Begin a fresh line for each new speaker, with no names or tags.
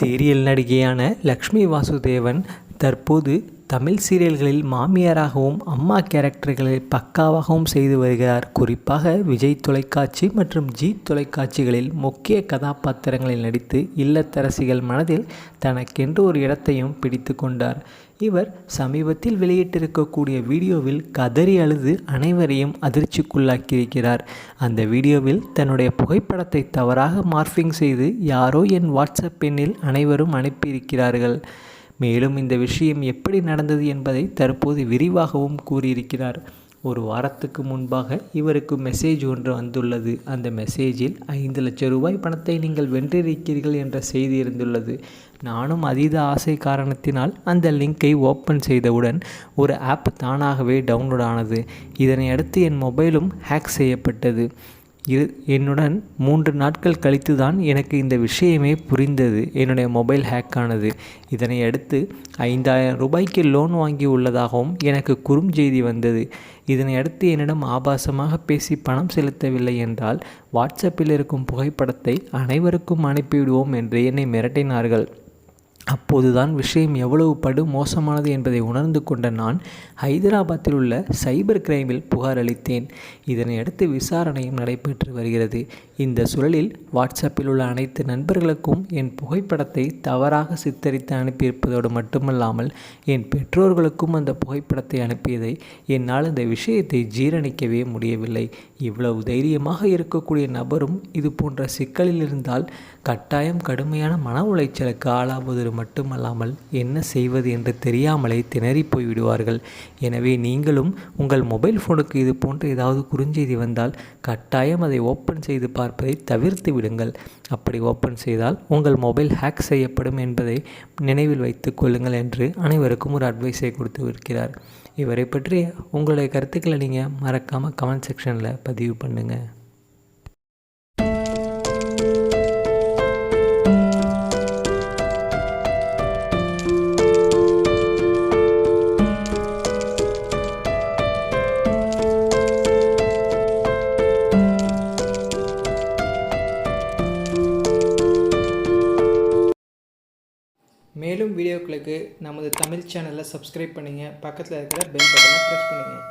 Serial நடிகையான Lakshmi Vasudevan தற்போது தமிழ் சீரியல்களில் மாமியாராகவும் அம்மா கேரக்டர்களை பக்காவாகவும் செய்து வருகிறார். குறிப்பாக விஜய் தொலைக்காட்சி மற்றும் ஜீ தொலைக்காட்சிகளில் முக்கிய கதாபாத்திரங்களில் நடித்து இல்லத்தரசிகள் மனதில் தனக்கென்று ஒரு இடத்தையும் பிடித்து கொண்டார். இவர் சமீபத்தில் வெளியிட்டிருக்கக்கூடிய வீடியோவில் கதறி அழுது அனைவரையும் அதிர்ச்சிக்குள்ளாக்கியிருக்கிறார். அந்த வீடியோவில் தன்னுடைய புகைப்படத்தை தவறாக மார்பிங் செய்து யாரோ என் வாட்ஸ்அப் எண்ணில் அனைவரும் அனுப்பியிருக்கிறார்கள். மேலும் இந்த விஷயம் எப்படி நடந்தது என்பதை தற்போது விரிவாகவும் கூறியிருக்கிறார். ஒரு வாரத்துக்கு முன்பாக இவருக்கு மெசேஜ் ஒன்று வந்துள்ளது. அந்த மெசேஜில் 5 லட்சம் ரூபாய் பணத்தை நீங்கள் வென்றிருக்கிறீர்கள் என்ற செய்தி இருந்துள்ளது. நானும் அதீத ஆசை காரணத்தினால் அந்த லிங்கை ஓப்பன் செய்தவுடன் ஒரு ஆப் தானாகவே டவுன்லோட் ஆனது. இதனை அடுத்து என் மொபைலும் ஹேக் செய்யப்பட்டது. என்னுடன் 3 நாட்கள் கழித்து தான் எனக்கு இந்த விஷயமே புரிந்தது. என்னுடைய மொபைல் ஹேக் ஆனது. இதனை அடுத்து 5000 ரூபாய்க்கு லோன் வாங்கி உள்ளதாகவும் எனக்கு குறுஞ்செய்தி வந்தது. இதனை அடுத்து என்னிடம் ஆபாசமாக பேசி பணம் செலுத்தவில்லை என்றால் வாட்ஸ்அப்பில் இருக்கும் புகைப்படத்தை அனைவருக்கும் அனுப்பிவிடுவோம் என்று என்னை மிரட்டினார்கள். அப்போதுதான் விஷயம் எவ்வளவு படு மோசமானது என்பதை உணர்ந்து கொண்ட நான் ஹைதராபாத்தில் உள்ள சைபர் கிரைமில் புகார் அளித்தேன். இதனை அடுத்து விசாரணையும் நடைபெற்று வருகிறது. இந்த சூழலில் வாட்ஸ்அப்பில் உள்ள அனைத்து நண்பர்களுக்கும் என் புகைப்படத்தை தவறாக சித்தரித்து அனுப்பியிருப்பதோடு மட்டுமல்லாமல் என் பெற்றோர்களுக்கும் அந்த புகைப்படத்தை அனுப்பியதை என்னால் அந்த விஷயத்தை ஜீரணிக்கவே முடியவில்லை. இவ்வளவு தைரியமாக இருக்கக்கூடிய நபரும் இது போன்ற சிக்கலில் இருந்தால் கட்டாயம் கடுமையான மன உளைச்சலுக்கு ஆளாவது மட்டுமல்லாமல் என்ன செய்வது என்று தெரியாமலே திணறி போய் விடுவார்கள். எனவே நீங்களும் உங்கள் மொபைல் ஃபோனுக்கு இது போன்ற ஏதாவது குறுஞ்செய்தி வந்தால் கட்டாயம் அதை ஓப்பன் செய்து பார்ப்பதை தவிர்த்து விடுங்கள். அப்படி ஓப்பன் செய்தால் உங்கள் மொபைல் ஹேக் செய்யப்படும் என்பதை நினைவில் வைத்து கொள்ளுங்கள் என்று அனைவருக்கும் ஒரு அட்வைஸை கொடுத்து இருக்கிறார். இவரை பற்றி உங்களுடைய கருத்துக்களை நீங்கள் மறக்காமல் கமெண்ட் செக்ஷனில் பதிவு பண்ணுங்கள்.
மேலும் வீடியோக்களுக்கு நமது தமிழ் சேனலை சப்ஸ்கிரைப் பண்ணுங்கள். பக்கத்தில் இருக்கிற பெல் பட்டனை ப்ரெஸ் பண்ணுங்கள்.